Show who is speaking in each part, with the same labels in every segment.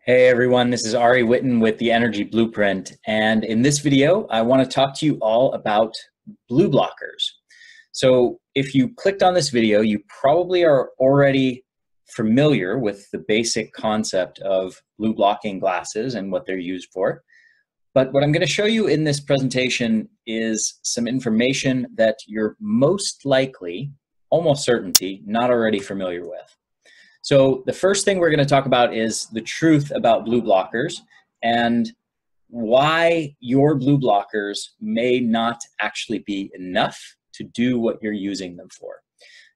Speaker 1: Hey everyone, this is Ari Whitten with the Energy Blueprint, and in this video I want to talk to you all about blue blockers. So if you clicked on this video, you probably are already familiar with the basic concept of blue blocking glasses and what they're used for. But what I'm going to show you in this presentation is some information that you're most likely, almost certainty, not already familiar with. So the first thing we're going to talk about is the truth about blue blockers and why your blue blockers may not actually be enough to do what you're using them for.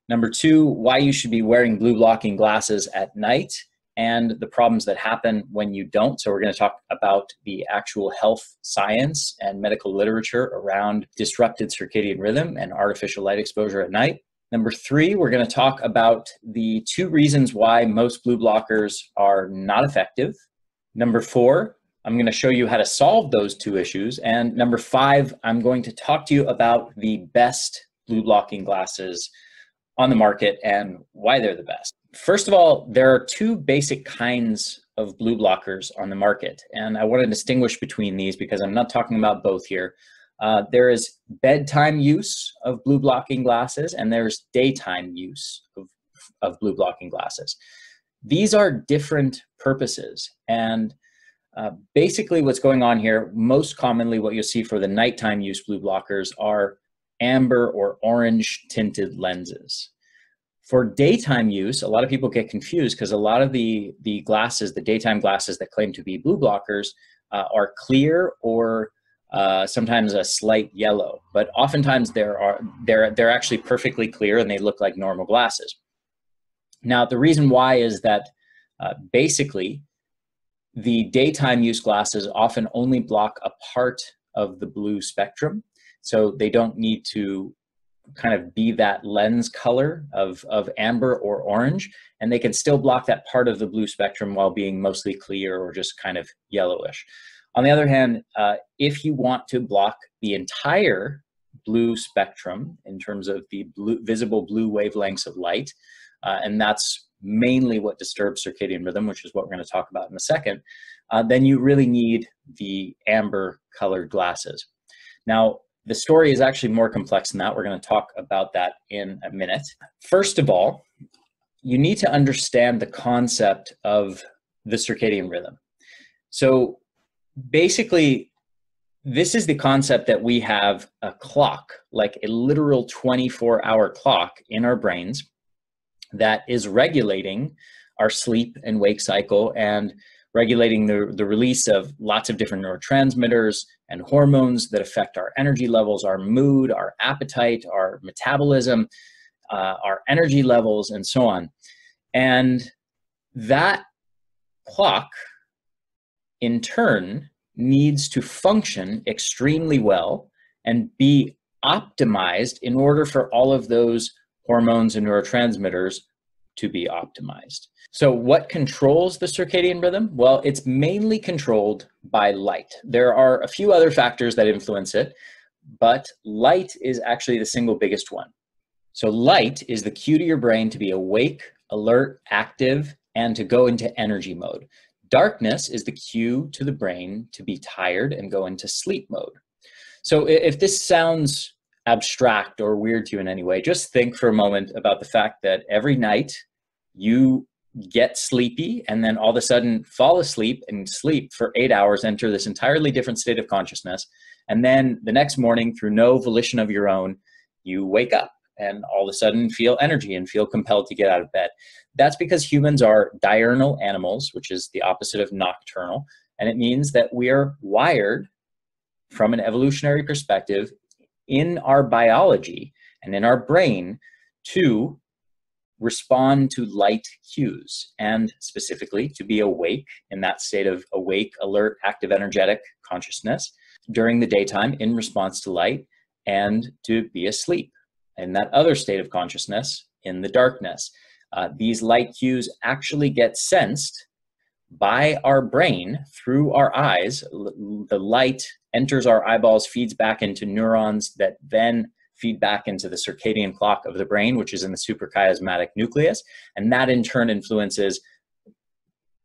Speaker 1: Number two, why you should be wearing blue blocking glasses at night and the problems that happen when you don't. So we're going to talk about the actual health science and medical literature around disrupted circadian rhythm and artificial light exposure at night. Number three, we're going to talk about the 2 reasons why most blue blockers are not effective. Number four, I'm going to show you how to solve those 2 issues. And number 5, I'm going to talk to you about the best blue blocking glasses on the market and why they're the best. First of all, there are 2 basic kinds of blue blockers on the market. And I want to distinguish between these because I'm not talking about both here. There is bedtime use of blue blocking glasses, and there's daytime use of blue blocking glasses. These are different purposes, and basically what's going on here, most commonly what you'll see for the nighttime use blue blockers are amber or orange tinted lenses. For daytime use, a lot of people get confused because a lot of the glasses, the daytime glasses that claim to be blue blockers are clear or sometimes a slight yellow, but oftentimes they're actually perfectly clear and they look like normal glasses. Now, the reason why is that basically the daytime use glasses often only block a part of the blue spectrum, so they don't need to kind of be that lens color of amber or orange, and they can still block that part of the blue spectrum while being mostly clear or just kind of yellowish. On the other hand, if you want to block the entire blue spectrum in terms of the visible blue wavelengths of light, and that's mainly what disturbs circadian rhythm, which is what we're going to talk about in a second, then you really need the amber colored glasses. Now, the story is actually more complex than that. We're going to talk about that in a minute. First of all, you need to understand the concept of the circadian rhythm. So basically, this is the concept that we have a clock, like a literal 24-hour clock in our brains that is regulating our sleep and wake cycle and regulating the release of lots of different neurotransmitters and hormones that affect our energy levels, our mood, our appetite, our metabolism, our energy levels, and so on. And that clock, in turn, needs to function extremely well and be optimized in order for all of those hormones and neurotransmitters to be optimized. So what controls the circadian rhythm? Well, it's mainly controlled by light. There are a few other factors that influence it, but light is actually the single biggest one. So light is the cue to your brain to be awake, alert, active, and to go into energy mode. Darkness is the cue to the brain to be tired and go into sleep mode. So if this sounds abstract or weird to you in any way, just think for a moment about the fact that every night you get sleepy and then all of a sudden fall asleep and sleep for 8 hours, enter this entirely different state of consciousness. And then the next morning, through no volition of your own, you wake up and all of a sudden feel energy and feel compelled to get out of bed. That's because humans are diurnal animals, which is the opposite of nocturnal. And it means that we are wired from an evolutionary perspective in our biology and in our brain to respond to light cues, and specifically to be awake in that state of awake, alert, active, energetic consciousness during the daytime in response to light, and to be asleep in that other state of consciousness in the darkness. These light cues actually get sensed by our brain through our eyes. The light enters our eyeballs, feeds back into neurons that then feed back into the circadian clock of the brain, which is in the suprachiasmatic nucleus. And that in turn influences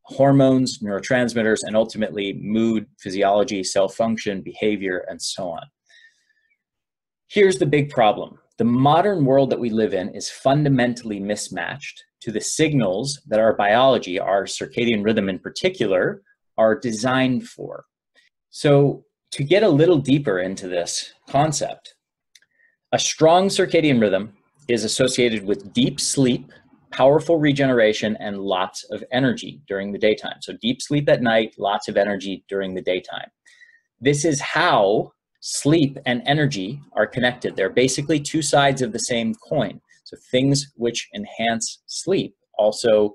Speaker 1: hormones, neurotransmitters, and ultimately mood, physiology, cell function, behavior, and so on. Here's the big problem. The modern world that we live in is fundamentally mismatched to the signals that our biology, our circadian rhythm in particular, are designed for. So to get a little deeper into this concept, a strong circadian rhythm is associated with deep sleep, powerful regeneration, and lots of energy during the daytime. So deep sleep at night, lots of energy during the daytime. This is how sleep and energy are connected. They're basically two sides of the same coin. So things which enhance sleep also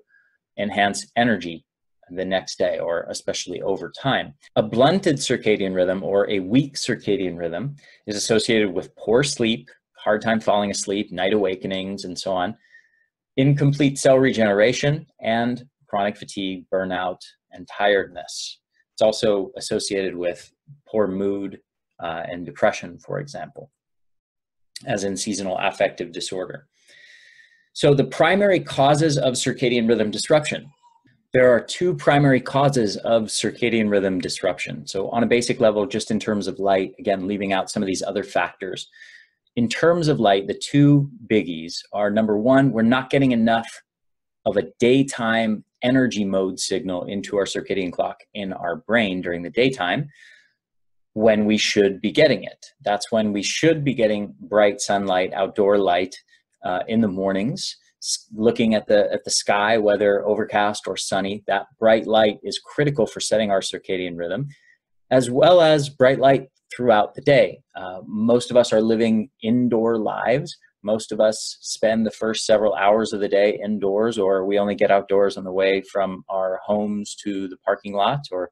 Speaker 1: enhance energy the next day, or especially over time. A blunted circadian rhythm or a weak circadian rhythm is associated with poor sleep, hard time falling asleep, night awakenings, and so on, incomplete cell regeneration, and chronic fatigue, burnout, and tiredness. It's also associated with poor mood and depression, for example, as in seasonal affective disorder. So the primary causes of circadian rhythm disruption. There are two primary causes of circadian rhythm disruption. So on a basic level, just in terms of light, again, leaving out some of these other factors. In terms of light, the two biggies are, number one, we're not getting enough of a daytime energy mode signal into our circadian clock in our brain during the daytime when we should be getting it. That's when we should be getting bright sunlight, outdoor light in the mornings, looking at the sky, whether overcast or sunny. That bright light is critical for setting our circadian rhythm, as well as bright light throughout the day. Most of us are living indoor lives. Most of us spend the first several hours of the day indoors, or we only get outdoors on the way from our homes to the parking lot, or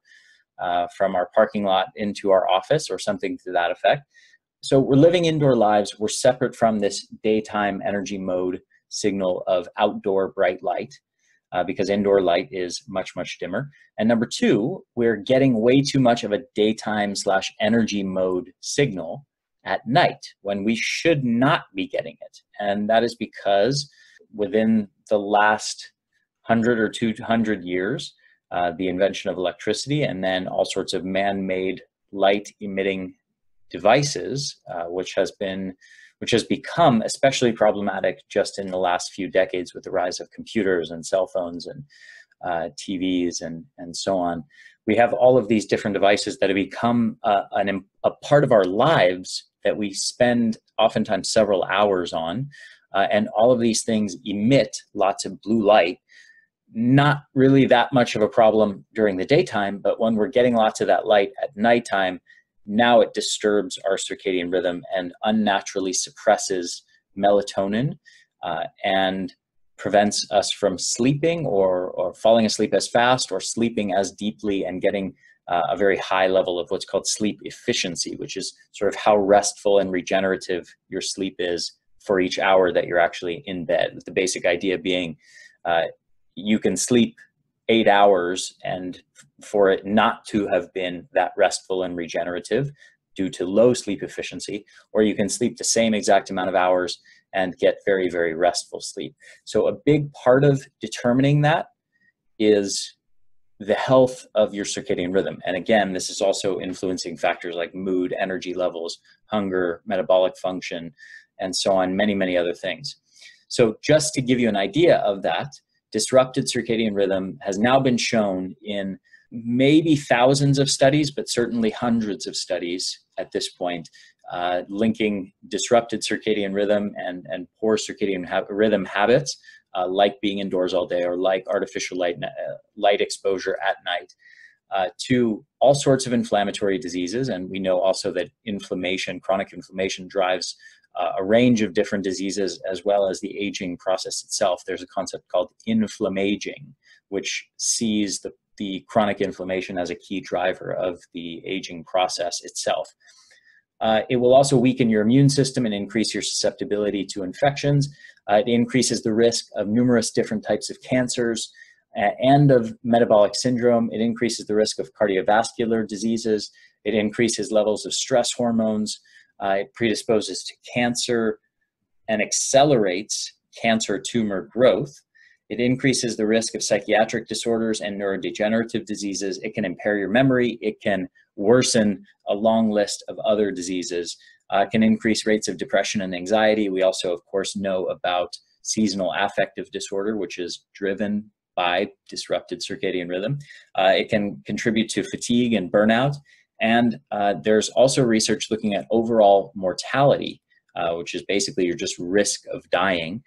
Speaker 1: from our parking lot into our office, or something to that effect. So we're living indoor lives. We're separate from this daytime energy mode signal of outdoor bright light, because indoor light is much, much dimmer. And number two, we're getting way too much of a daytime/energy mode signal at night when we should not be getting it. And that is because within the last 100 or 200 years, the invention of electricity and then all sorts of man-made light emitting devices, which has become especially problematic just in the last few decades with the rise of computers and cell phones and TVs and so on. We have all of these different devices that have become a part of our lives that we spend oftentimes several hours on. And all of these things emit lots of blue light. Not really that much of a problem during the daytime, but when we're getting lots of that light at nighttime, now it disturbs our circadian rhythm and unnaturally suppresses melatonin and prevents us from sleeping or falling asleep as fast or sleeping as deeply and getting a very high level of what's called sleep efficiency, which is sort of how restful and regenerative your sleep is for each hour that you're actually in bed. With the basic idea being you can sleep 8 hours and for it not to have been that restful and regenerative due to low sleep efficiency, or you can sleep the same exact amount of hours and get very, very restful sleep. So a big part of determining that is the health of your circadian rhythm. And again, this is also influencing factors like mood, energy levels, hunger, metabolic function, and so on, many, many other things. So just to give you an idea of that, disrupted circadian rhythm has now been shown in maybe thousands of studies, but certainly hundreds of studies at this point, linking disrupted circadian rhythm and poor circadian rhythm habits, like being indoors all day or like artificial light exposure at night, to all sorts of inflammatory diseases. And we know also that inflammation, chronic inflammation, drives a range of different diseases, as well as the aging process itself. There's a concept called inflammaging, which sees the chronic inflammation as a key driver of the aging process itself. It will also weaken your immune system and increase your susceptibility to infections. It increases the risk of numerous different types of cancers and of metabolic syndrome. It increases the risk of cardiovascular diseases. It increases levels of stress hormones. It predisposes to cancer and accelerates cancer tumor growth. It increases the risk of psychiatric disorders and neurodegenerative diseases. It can impair your memory. It can worsen a long list of other diseases. It can increase rates of depression and anxiety. We also, of course, know about seasonal affective disorder, which is driven by disrupted circadian rhythm. It can contribute to fatigue and burnout. And there's also research looking at overall mortality, which is basically your just risk of dying.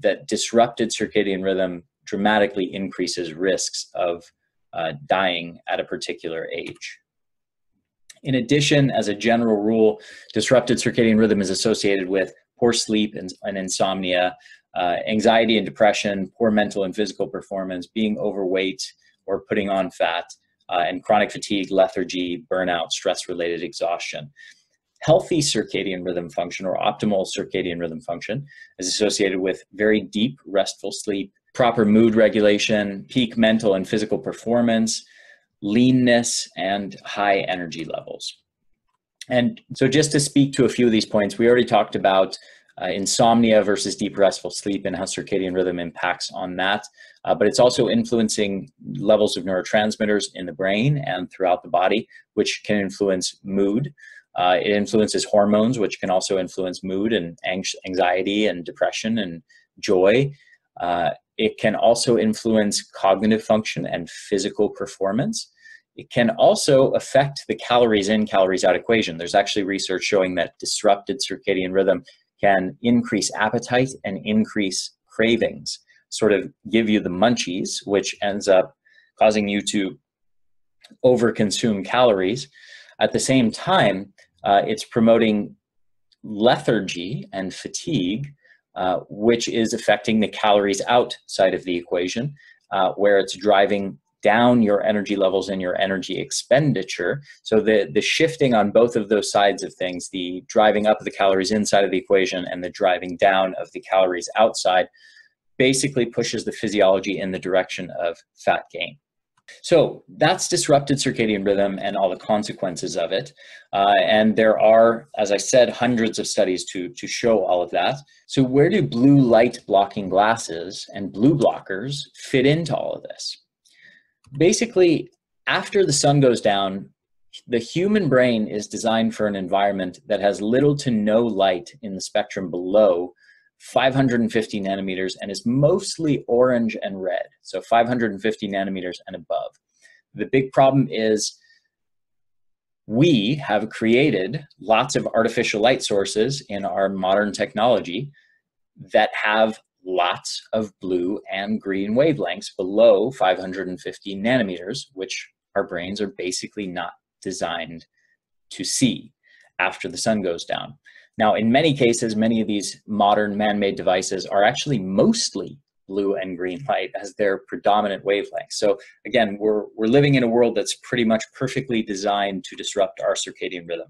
Speaker 1: That disrupted circadian rhythm dramatically increases risks of dying at a particular age. In addition, as a general rule, disrupted circadian rhythm is associated with poor sleep and insomnia, anxiety and depression, poor mental and physical performance, being overweight or putting on fat, and chronic fatigue, lethargy, burnout, stress-related exhaustion. Healthy circadian rhythm function, or optimal circadian rhythm function, is associated with very deep, restful sleep, proper mood regulation, peak mental and physical performance, leanness, and high energy levels. And so just to speak to a few of these points, we already talked about insomnia versus deep restful sleep and how circadian rhythm impacts on that. But it's also influencing levels of neurotransmitters in the brain and throughout the body, which can influence mood. It influences hormones, which can also influence mood and anxiety and depression and joy. It can also influence cognitive function and physical performance. It can also affect the calories in, calories out equation. There's actually research showing that disrupted circadian rhythm can increase appetite and increase cravings, sort of give you the munchies, which ends up causing you to overconsume calories. At the same time, it's promoting lethargy and fatigue, which is affecting the calories out side of the equation, where it's driving down your energy levels and your energy expenditure. So the shifting on both of those sides of things, the driving up of the calories inside of the equation and the driving down of the calories outside, basically pushes the physiology in the direction of fat gain. So that's disrupted circadian rhythm and all the consequences of it. And there are, as I said, hundreds of studies to show all of that. So where do blue light blocking glasses and blue blockers fit into all of this? Basically, after the sun goes down, the human brain is designed for an environment that has little to no light in the spectrum below 550 nanometers and is mostly orange and red, so 550 nanometers and above. The big problem is we have created lots of artificial light sources in our modern technology that have lots of blue and green wavelengths below 550 nanometers, which our brains are basically not designed to see after the sun goes down. Now, in many cases, many of these modern man-made devices are actually mostly blue and green light as their predominant wavelengths. So again, we're living in a world that's pretty much perfectly designed to disrupt our circadian rhythm.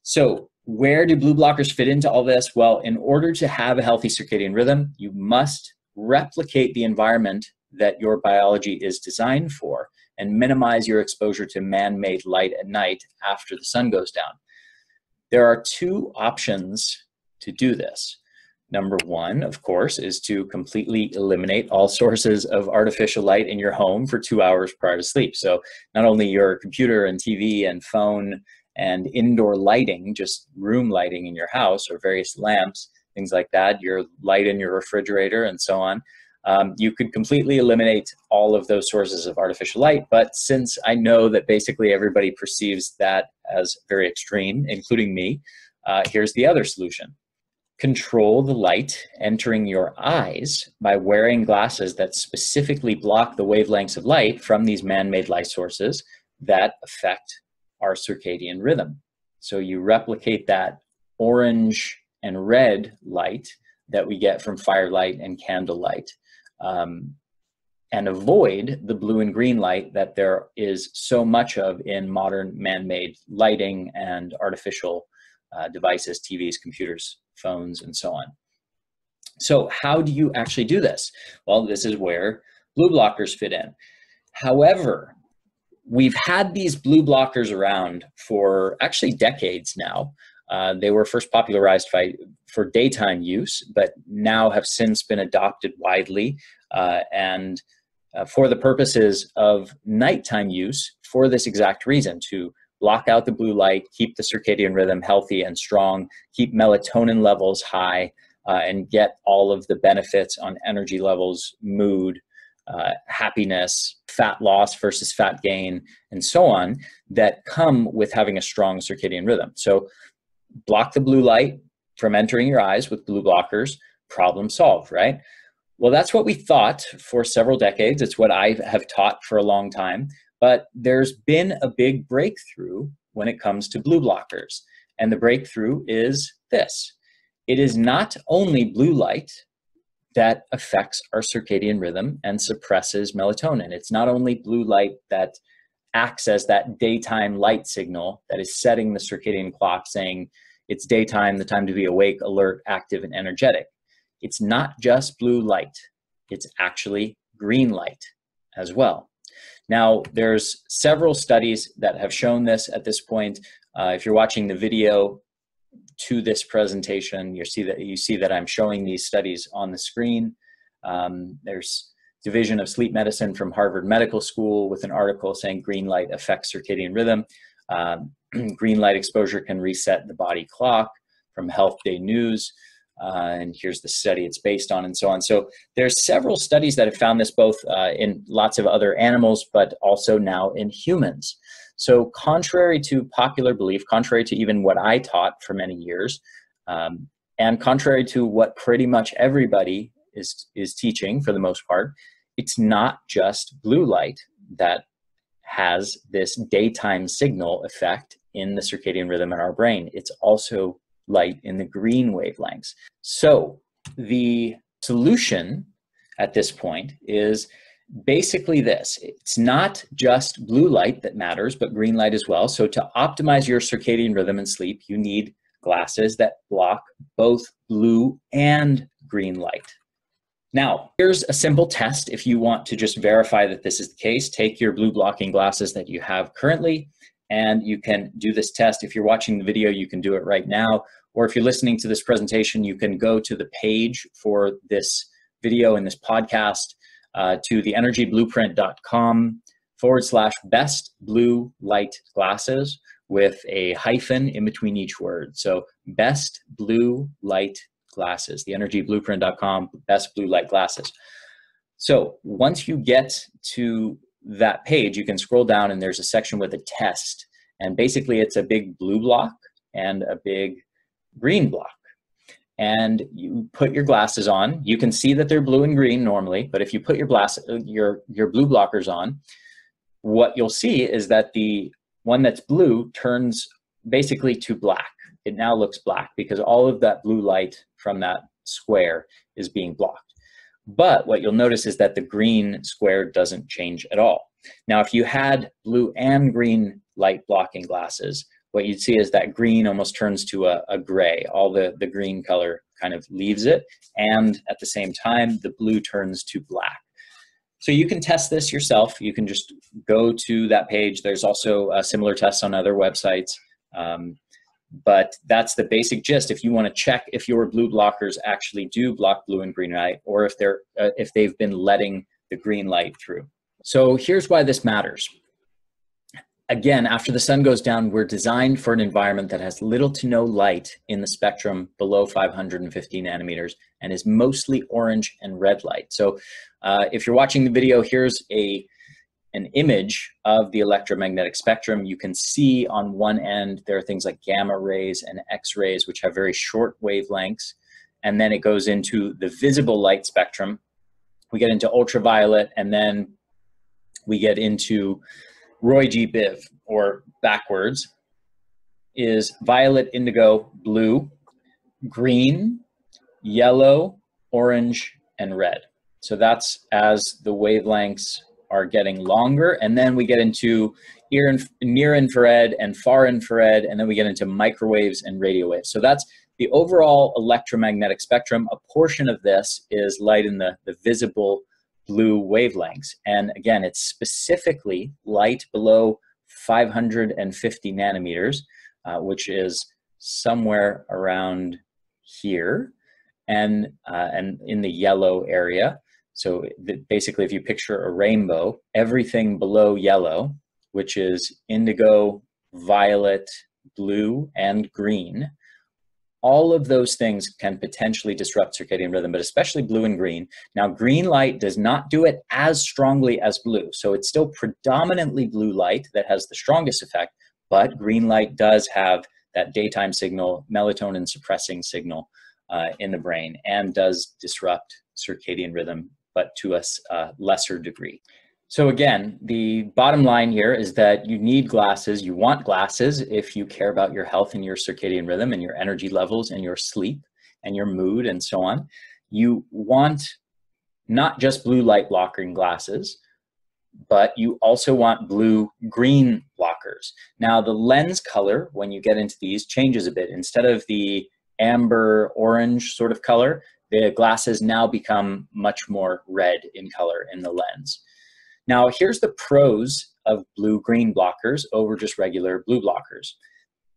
Speaker 1: So where do blue blockers fit into all this? Well, in order to have a healthy circadian rhythm, you must replicate the environment that your biology is designed for and minimize your exposure to man-made light at night after the sun goes down. There are two options to do this. Number one, of course, is to completely eliminate all sources of artificial light in your home for 2 hours prior to sleep. So not only your computer and TV and phone and indoor lighting, just room lighting in your house or various lamps, things like that, your light in your refrigerator and so on. You could completely eliminate all of those sources of artificial light, but since I know that basically everybody perceives that as very extreme, including me, here's the other solution. Control the light entering your eyes by wearing glasses that specifically block the wavelengths of light from these man-made light sources that affect our circadian rhythm. So you replicate that orange and red light that we get from firelight and candlelight, and avoid the blue and green light that there is so much of in modern man-made lighting and artificial devices, TVs, computers, phones, and so on. So how do you actually do this? Well, this is where blue blockers fit in. However, we've had these blue blockers around for actually decades now. They were first popularized for daytime use, but now have since been adopted widely and for the purposes of nighttime use for this exact reason, to block out the blue light, keep the circadian rhythm healthy and strong, keep melatonin levels high, and get all of the benefits on energy levels, mood, happiness, fat loss versus fat gain, and so on, that come with having a strong circadian rhythm. So block the blue light from entering your eyes with blue blockers, problem solved, right? Well, that's what we thought for several decades. It's what I have taught for a long time. But there's been a big breakthrough when it comes to blue blockers. And the breakthrough is this. It is not only blue light that affects our circadian rhythm and suppresses melatonin. It's not only blue light that acts as that daytime light signal that is setting the circadian clock saying it's daytime, the time to be awake, alert, active, and energetic. It's not just blue light. It's actually green light as well. Now, there's several studies that have shown this at this point. If you're watching the video to this presentation, you see that I'm showing these studies on the screen. There's Division of Sleep Medicine from Harvard Medical School with an article saying green light affects circadian rhythm. Green light exposure can reset the body clock from Health Day News. And here's the study it's based on, and so on. So there's several studies that have found this both in lots of other animals, but also now in humans. So contrary to popular belief, contrary to even what I taught for many years, and contrary to what pretty much everybody is teaching for the most part, it's not just blue light that has this daytime signal effect in the circadian rhythm in our brain. It's also light in the green wavelengths. So the solution at this point is basically this. It's not just blue light that matters, but green light as well. So to optimize your circadian rhythm and sleep, you need glasses that block both blue and green light. Now, here's a simple test. If you want to just verify that this is the case, take your blue blocking glasses that you have currently, and you can do this test. If you're watching the video, you can do it right now. Or if you're listening to this presentation, you can go to the page for this video and this podcast to the energyblueprint.com/best blue light glasses with a hyphen in between each word. So best blue light glasses, the energyblueprint.com, best blue light glasses. So once you get to that page, you can scroll down and there's a section with a test. And basically it's a big blue block and a big green block. And you put your glasses on. You can see that they're blue and green normally, but if you put your blue blockers on, what you'll see is that the one that's blue turns basically to black. It now looks black because all of that blue light from that square is being blocked. But what you'll notice is that the green square doesn't change at all. Now, if you had blue and green light blocking glasses, what you'd see is that green almost turns to a gray. All the green color kind of leaves it. And at the same time, the blue turns to black. So you can test this yourself. You can just go to that page. There's also similar tests on other websites. But that's the basic gist. If you want to check if your blue blockers actually do block blue and green light, or if they've been letting the green light through. So here's why this matters. Again, after the sun goes down, we're designed for an environment that has little to no light in the spectrum below 550 nanometers and is mostly orange and red light. So if you're watching the video, here's an image of the electromagnetic spectrum. You can see on one end, there are things like gamma rays and X-rays, which have very short wavelengths. And then it goes into the visible light spectrum. We get into ultraviolet, and then we get into Roy G. Biv, or backwards, is violet, indigo, blue, green, yellow, orange, and red. So that's as the wavelengths are getting longer. And then we get into near infrared and far infrared, and then we get into microwaves and radio waves. So that's the overall electromagnetic spectrum. A portion of this is light in the visible blue wavelengths. And again, it's specifically light below 550 nanometers, which is somewhere around here, and in the yellow area. So basically, if you picture a rainbow, everything below yellow, which is indigo, violet, blue, and green, all of those things can potentially disrupt circadian rhythm, but especially blue and green. Now, green light does not do it as strongly as blue. So it's still predominantly blue light that has the strongest effect, but green light does have that daytime signal, melatonin suppressing signal in the brain, and does disrupt circadian rhythm, but to a lesser degree. So again, the bottom line here is that you need glasses. You want glasses if you care about your health and your circadian rhythm and your energy levels and your sleep and your mood and so on. You want not just blue light blocking glasses, but you also want blue-green blockers. Now, the lens color, when you get into these, changes a bit. Instead of the amber orange sort of color, the glasses now become much more red in color in the lens. Now, here's the pros of blue-green blockers over just regular blue blockers.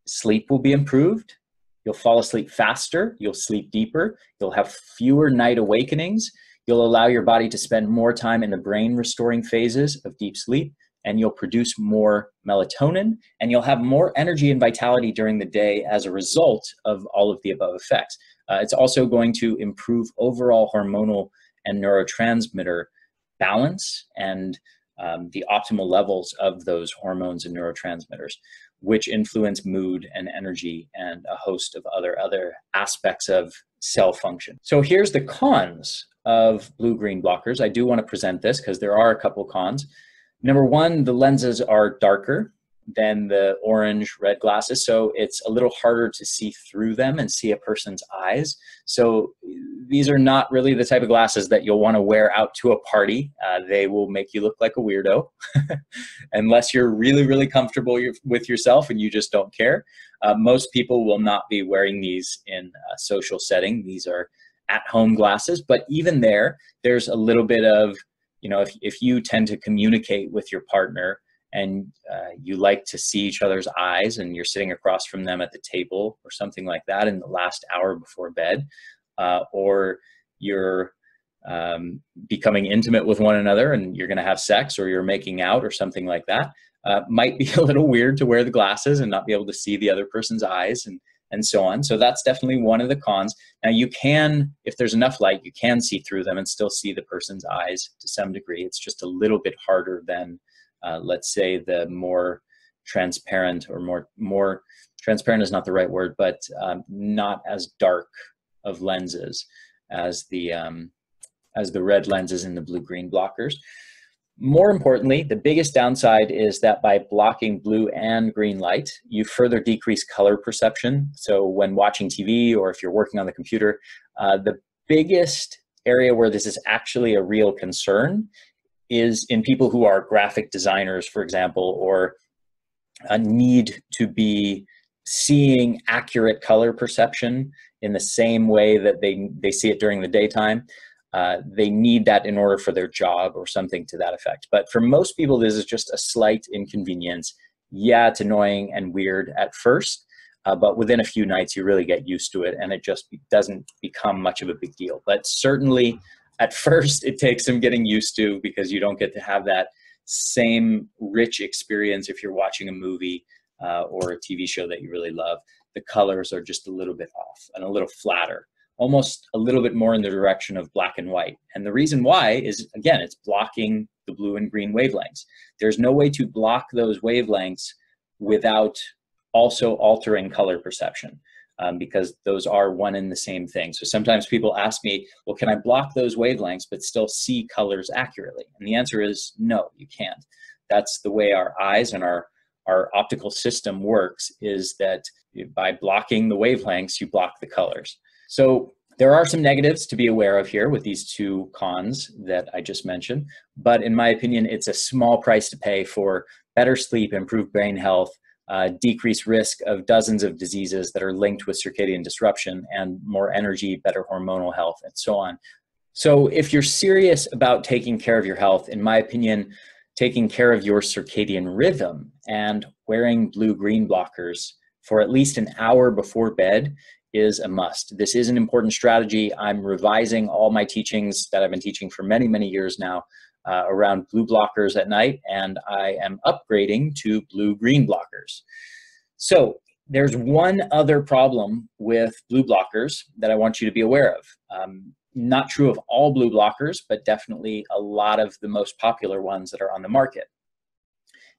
Speaker 1: Sleep will be improved. You'll fall asleep faster. You'll sleep deeper. You'll have fewer night awakenings. You'll allow your body to spend more time in the brain restoring phases of deep sleep, and you'll produce more melatonin, and you'll have more energy and vitality during the day as a result of all of the above effects. It's also going to improve overall hormonal and neurotransmitter balance and the optimal levels of those hormones and neurotransmitters, which influence mood and energy and a host of other aspects of cell function. So here's the cons of blue-green blockers. I do want to present this because there are a couple cons. Number one, the lenses are darker than the orange-red glasses, so it's a little harder to see through them and see a person's eyes. So these are not really the type of glasses that you'll want to wear out to a party. They will make you look like a weirdo unless you're really, really comfortable with yourself and you just don't care. Most people will not be wearing these in a social setting. These are at-home glasses, but even there's a little bit of, you know, if you tend to communicate with your partner and you like to see each other's eyes and you're sitting across from them at the table or something like that in the last hour before bed, or you're becoming intimate with one another and you're going to have sex, or you're making out or something like that, might be a little weird to wear the glasses and not be able to see the other person's eyes and so on. So that's definitely one of the cons. Now you can, if there's enough light, you can see through them and still see the person's eyes to some degree. It's just a little bit harder than let's say the more transparent, or more transparent is not the right word, but not as dark of lenses as the red lenses in the blue-green blockers. More importantly, the biggest downside is that by blocking blue and green light, you further decrease color perception. So when watching TV or if you're working on the computer, the biggest area where this is actually a real concern is in people who are graphic designers, for example, or need to be seeing accurate color perception in the same way that they see it during the daytime. They need that in order for their job or something to that effect. But for most people, this is just a slight inconvenience. Yeah, it's annoying and weird at first, but within a few nights, you really get used to it and it just doesn't become much of a big deal. But certainly at first, it takes some getting used to because you don't get to have that same rich experience if you're watching a movie or a TV show that you really love. The colors are just a little bit off and a little flatter, almost a little bit more in the direction of black and white. And the reason why is, again, it's blocking the blue and green wavelengths. There's no way to block those wavelengths without also altering color perception, because those are one and the same thing. So sometimes people ask me, well, can I block those wavelengths but still see colors accurately? And the answer is no, you can't. That's the way our eyes and our optical system works, is that by blocking the wavelengths, you block the colors. So there are some negatives to be aware of here with these two cons that I just mentioned, but in my opinion, it's a small price to pay for better sleep, improved brain health, decreased risk of dozens of diseases that are linked with circadian disruption, and more energy, better hormonal health, and so on. So if you're serious about taking care of your health, in my opinion, taking care of your circadian rhythm and wearing blue-green blockers for at least an hour before bed is a must. This is an important strategy. I'm revising all my teachings that I've been teaching for many, many years now around blue blockers at night, and I am upgrading to blue-green blockers. So there's one other problem with blue blockers that I want you to be aware of. Not true of all blue blockers, but definitely a lot of the most popular ones that are on the market.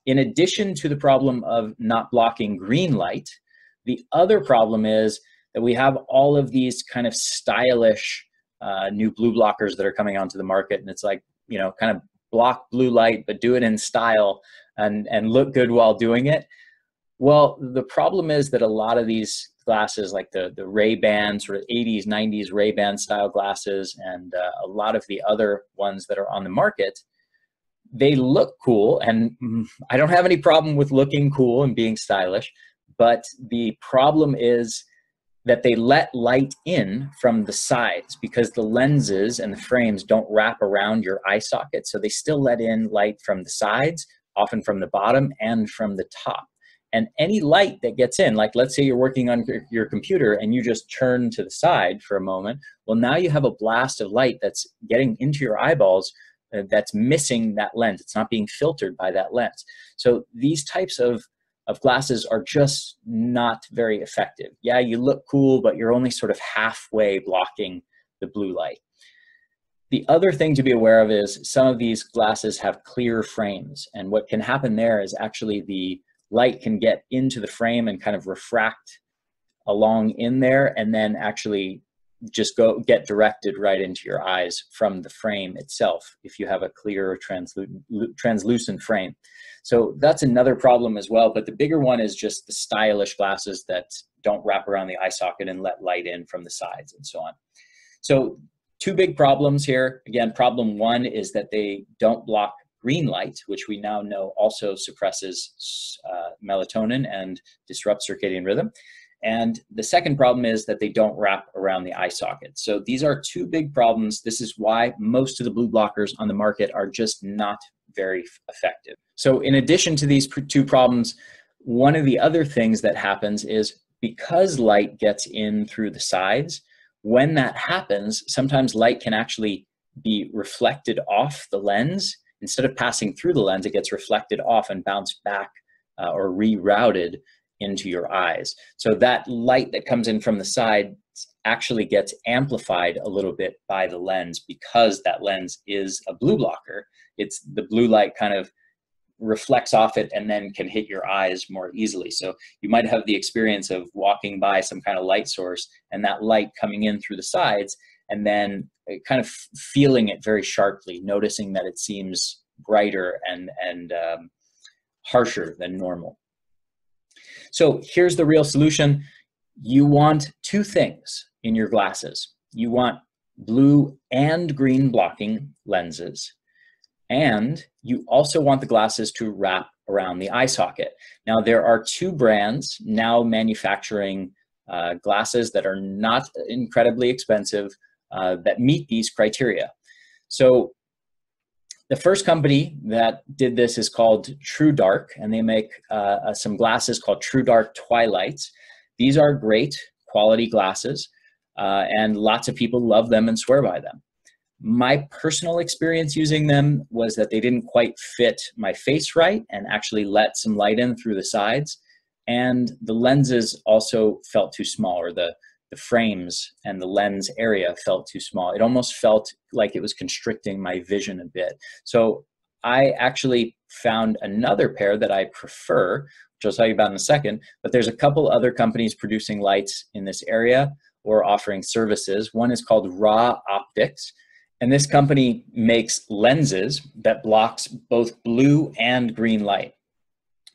Speaker 1: In addition to the problem of not blocking green light, the other problem is that we have all of these kind of stylish new blue blockers that are coming onto the market, and it's like, you know, kind of block blue light, but do it in style and look good while doing it. Well, the problem is that a lot of these glasses, like the Ray-Ban, sort of 80s, 90s Ray-Ban style glasses, and a lot of the other ones that are on the market, they look cool, and I don't have any problem with looking cool and being stylish, but the problem is that they let light in from the sides because the lenses and the frames don't wrap around your eye socket, so they still let in light from the sides, often from the bottom and from the top. And any light that gets in, like let's say you're working on your computer and you just turn to the side for a moment, well, now you have a blast of light that's getting into your eyeballs that's missing that lens. It's not being filtered by that lens. So these types of glasses are just not very effective. Yeah, you look cool, but you're only sort of halfway blocking the blue light. The other thing to be aware of is some of these glasses have clear frames, and what can happen there is actually the light can get into the frame and kind of refract along in there, and then actually just get directed right into your eyes from the frame itself if you have a clear translucent frame. So that's another problem as well, but the bigger one is just the stylish glasses that don't wrap around the eye socket and let light in from the sides and so on. So two big problems here. Again, problem one is that they don't block green light, which we now know also suppresses melatonin and disrupts circadian rhythm. And the second problem is that they don't wrap around the eye socket. So these are two big problems. This is why most of the blue blockers on the market are just not very effective. So in addition to these two problems, one of the other things that happens is because light gets in through the sides, when that happens, sometimes light can actually be reflected off the lens. Instead of passing through the lens, it gets reflected off and bounced back or rerouted into your eyes. So that light that comes in from the side actually gets amplified a little bit by the lens because that lens is a blue blocker. It's the blue light kind of reflects off it and then can hit your eyes more easily. So you might have the experience of walking by some kind of light source and that light coming in through the sides and then kind of feeling it very sharply, noticing that it seems brighter and harsher than normal. So here's the real solution. You want two things in your glasses. You want blue and green blocking lenses, and you also want the glasses to wrap around the eye socket. Now, there are two brands now manufacturing glasses that are not incredibly expensive that meet these criteria. So the first company that did this is called True Dark, and they make some glasses called True Dark Twilights. These are great quality glasses, and lots of people love them and swear by them. My personal experience using them was that they didn't quite fit my face right and actually let some light in through the sides, and the lenses also felt too small, or the frames and the lens area felt too small. It almost felt like it was constricting my vision a bit. So I actually found another pair that I prefer, which I'll tell you about in a second, but there's a couple other companies producing lights in this area or offering services. One is called Raw Optics, and this company makes lenses that blocks both blue and green light.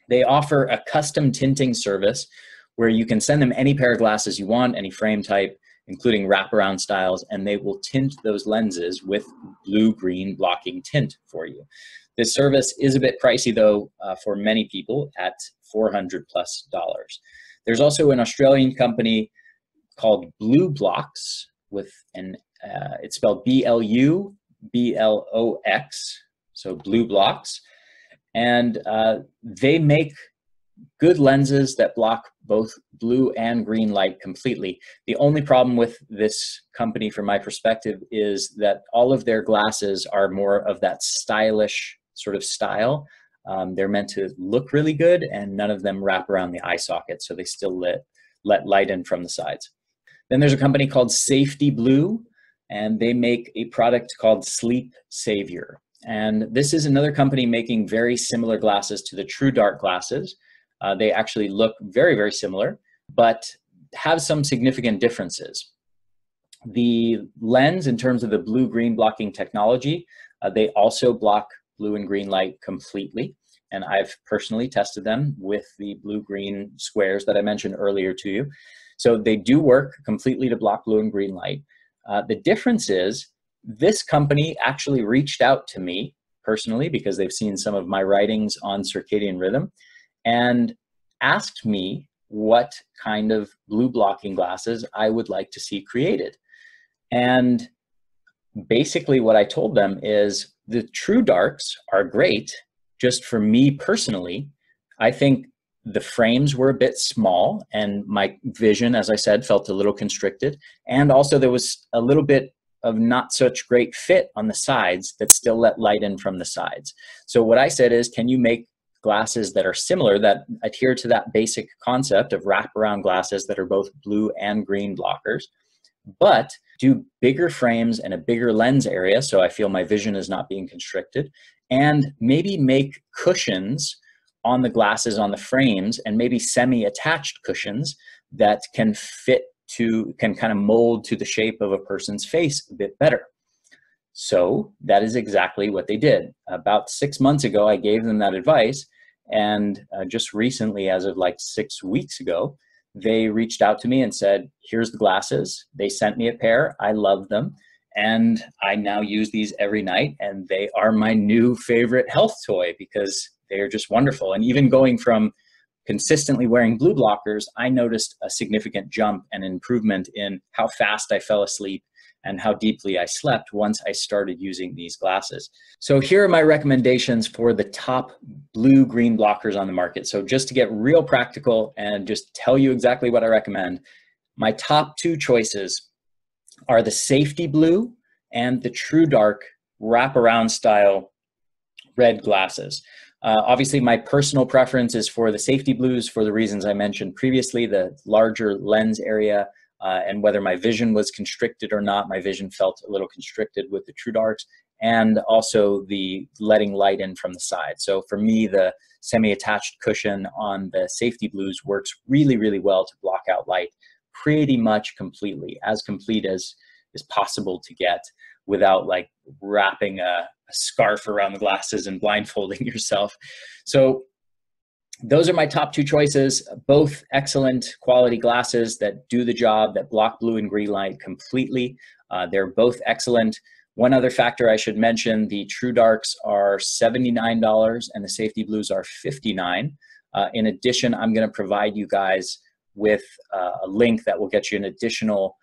Speaker 1: They offer a custom tinting service where you can send them any pair of glasses you want, any frame type, including wraparound styles, and they will tint those lenses with blue-green blocking tint for you. This service is a bit pricey though for many people at $400+. There's also an Australian company called Blue Blocks with it's spelled B-L-U-B-L-O-X, so Blue Blocks, and they make good lenses that block both blue and green light completely. The only problem with this company, from my perspective, is that all of their glasses are more of that stylish sort of style. They're meant to look really good, and none of them wrap around the eye socket, so they still let light in from the sides. Then there's a company called Safety Blue, and they make a product called Sleep Savior. And this is another company making very similar glasses to the True Dark glasses. They actually look very, very similar, but have some significant differences. The lens, in terms of the blue-green blocking technology, they also block blue and green light completely. And I've personally tested them with the blue-green squares that I mentioned earlier to you. So they do work completely to block blue and green light. The difference is this company actually reached out to me personally because they've seen some of my writings on circadian rhythm and asked me what kind of blue blocking glasses I would like to see created. And basically what I told them is the True Darks are great. Just for me personally, I think the frames were a bit small and my vision, as I said, felt a little constricted. And also there was a little bit of not such great fit on the sides that still let light in from the sides. So what I said is, can you make glasses that are similar, that adhere to that basic concept of wraparound glasses that are both blue and green blockers, but do bigger frames and a bigger lens area so I feel my vision is not being constricted, and maybe make cushions on the glasses on the frames, and maybe semi-attached cushions that can can kind of mold to the shape of a person's face a bit better. So that is exactly what they did. About 6 months ago, I gave them that advice, and just recently, as of like 6 weeks ago, they reached out to me and said, here's the glasses. They sent me a pair. I love them. And I now use these every night, and they are my new favorite health toy because they are just wonderful. And even going from consistently wearing blue blockers, I noticed a significant jump and improvement in how fast I fell asleep and how deeply I slept once I started using these glasses. So here are my recommendations for the top blue-green blockers on the market. So just to get real practical and just tell you exactly what I recommend, my top two choices are the Safety Blue and the True Dark wraparound style red glasses. Obviously, my personal preference is for the Safety Blues for the reasons I mentioned previously, the larger lens area, and whether my vision was constricted or not. My vision felt a little constricted with the True Darks, and also the letting light in from the side. So for me, the semi-attached cushion on the Safety Blues works really, really well to block out light pretty much completely, as complete as is possible to get without like wrapping a scarf around the glasses and blindfolding yourself. So those are my top two choices, both excellent quality glasses that do the job, that block blue and green light completely. They're both excellent. One other factor I should mention, the True Darks are $79 and the Safety Blues are $59. In addition, I'm going to provide you guys with a link that will get you an additional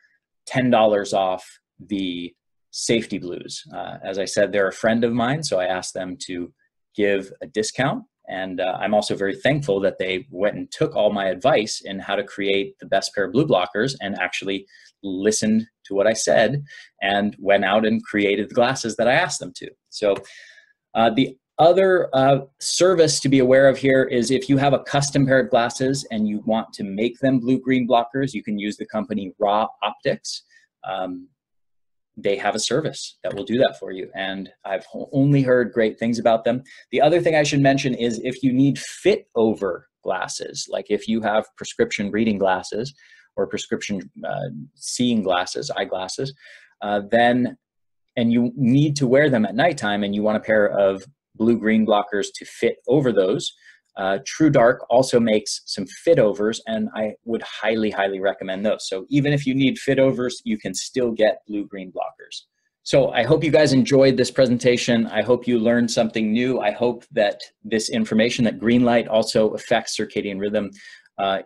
Speaker 1: $10 off the Safety Blues. As I said, they're a friend of mine, so I asked them to give a discount. And I'm also very thankful that they went and took all my advice in how to create the best pair of blue blockers and actually listened to what I said and went out and created the glasses that I asked them to. So the other service to be aware of here is if you have a custom pair of glasses and you want to make them blue-green blockers, you can use the company Raw Optics. They have a service that will do that for you, and I've only heard great things about them. The other thing I should mention is if you need fit over glasses, like if you have prescription reading glasses or prescription seeing glasses, eyeglasses, and you need to wear them at nighttime and you want a pair of blue-green blockers to fit over those, True Dark also makes some fit overs, and I would highly, highly recommend those. So even if you need fit overs, you can still get blue-green blockers. So I hope you guys enjoyed this presentation. I hope you learned something new. I hope that this information that green light also affects circadian rhythm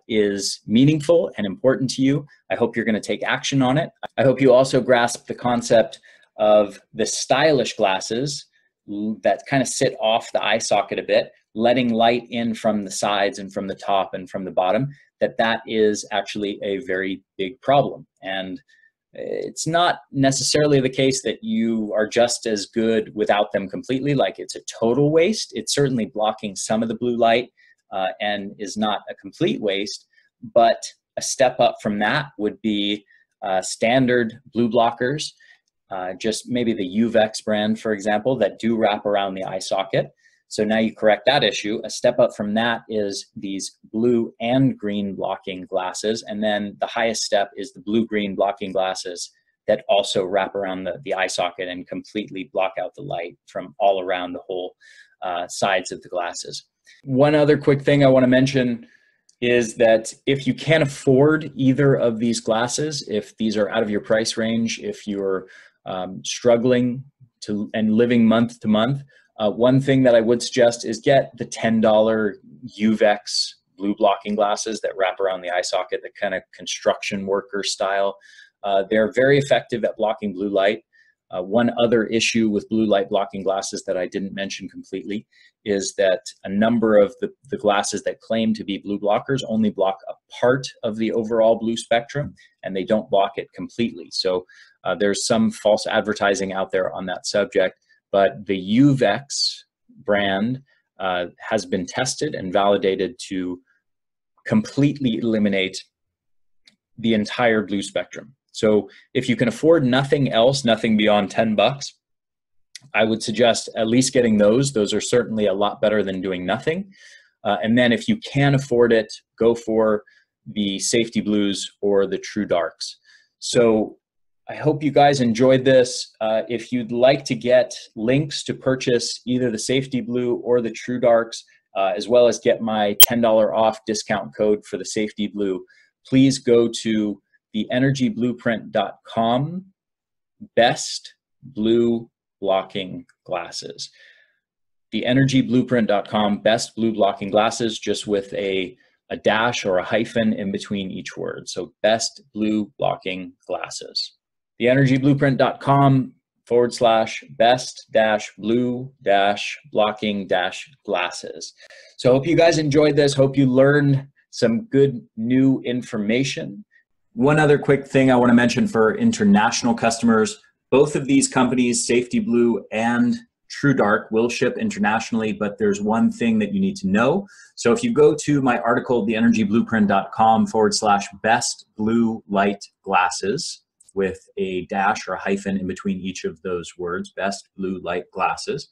Speaker 1: is meaningful and important to you. I hope you're going to take action on it. I hope you also grasp the concept of the stylish glasses that kind of sit off the eye socket a bit, letting light in from the sides and from the top and from the bottom, that is actually a very big problem. And it's not necessarily the case that you are just as good without them completely, like it's a total waste. It's certainly blocking some of the blue light and is not a complete waste, but a step up from that would be standard blue blockers, just maybe the UVEX brand, for example, that do wrap around the eye socket. So now you correct that issue. A step up from that is these blue and green blocking glasses. And then the highest step is the blue-green blocking glasses that also wrap around the eye socket and completely block out the light from all around the whole sides of the glasses. One other quick thing I want to mention is that if you can't afford either of these glasses, if these are out of your price range, if you're struggling and living month to month, one thing that I would suggest is get the $10 UVEX blue blocking glasses that wrap around the eye socket, the kind of construction worker style. They're very effective at blocking blue light. One other issue with blue light blocking glasses that I didn't mention completely is that a number of the glasses that claim to be blue blockers only block a part of the overall blue spectrum, and they don't block it completely. So there's some false advertising out there on that subject. But the UVEX brand has been tested and validated to completely eliminate the entire blue spectrum. So if you can afford nothing else, nothing beyond 10 bucks, I would suggest at least getting those. Those are certainly a lot better than doing nothing. And then if you can afford it, go for the safety blues or the true darks. So I hope you guys enjoyed this. If you'd like to get links to purchase either the safety blue or the true darks, as well as get my $10 off discount code for the safety blue, please go to theenergyblueprint.com best blue blocking glasses. Theenergyblueprint.com best blue blocking glasses, just with a dash or a hyphen in between each word. So best blue blocking glasses. Theenergyblueprint.com /best-blue-blocking-glasses. So I hope you guys enjoyed this. Hope you learned some good new information. One other quick thing I want to mention for international customers, both of these companies, Safety Blue and True Dark, will ship internationally, but there's one thing that you need to know. So if you go to my article, theenergyblueprint.com /best-blue-light-glasses, with a dash or a hyphen in between each of those words, best blue light glasses.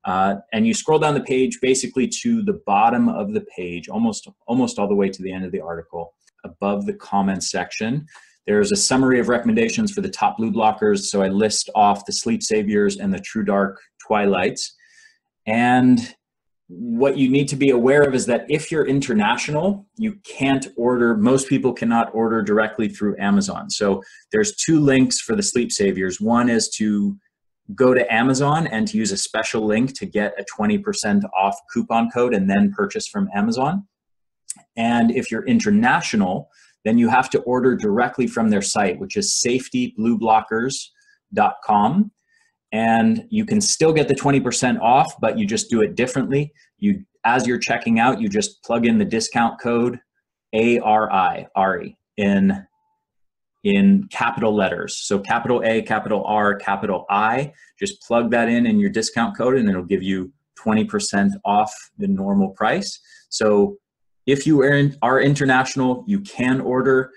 Speaker 1: And you scroll down the page basically to the bottom of the page, almost all the way to the end of the article. Above the comments section, there's a summary of recommendations for the top blue blockers. So I list off the Sleep Saviors and the True Dark Twilights. And what you need to be aware of is that if you're international, you can't order, most people cannot order directly through Amazon. So there's two links for the Sleep Saviors. One is to go to Amazon and to use a special link to get a 20% off coupon code and then purchase from Amazon. And if you're international, then you have to order directly from their site, which is safetyblueblockers.com. And you can still get the 20% off, but you just do it differently. As you're checking out, you just plug in the discount code ARI in capital letters. So capital A, capital R, capital I, just plug that in your discount code and it'll give you 20% off the normal price. So if you are international, you can order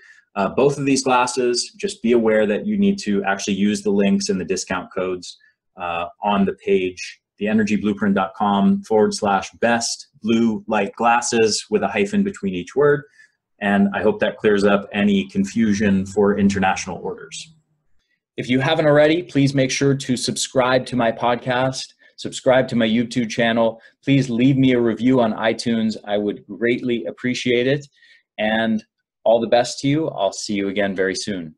Speaker 1: both of these glasses. Just be aware that you need to actually use the links and the discount codes on the page, theenergyblueprint.com /best-blue-light-glasses with a hyphen between each word. And I hope that clears up any confusion for international orders. If you haven't already, please make sure to subscribe to my podcast, subscribe to my YouTube channel. Please leave me a review on iTunes. I would greatly appreciate it. And all the best to you. I'll see you again very soon.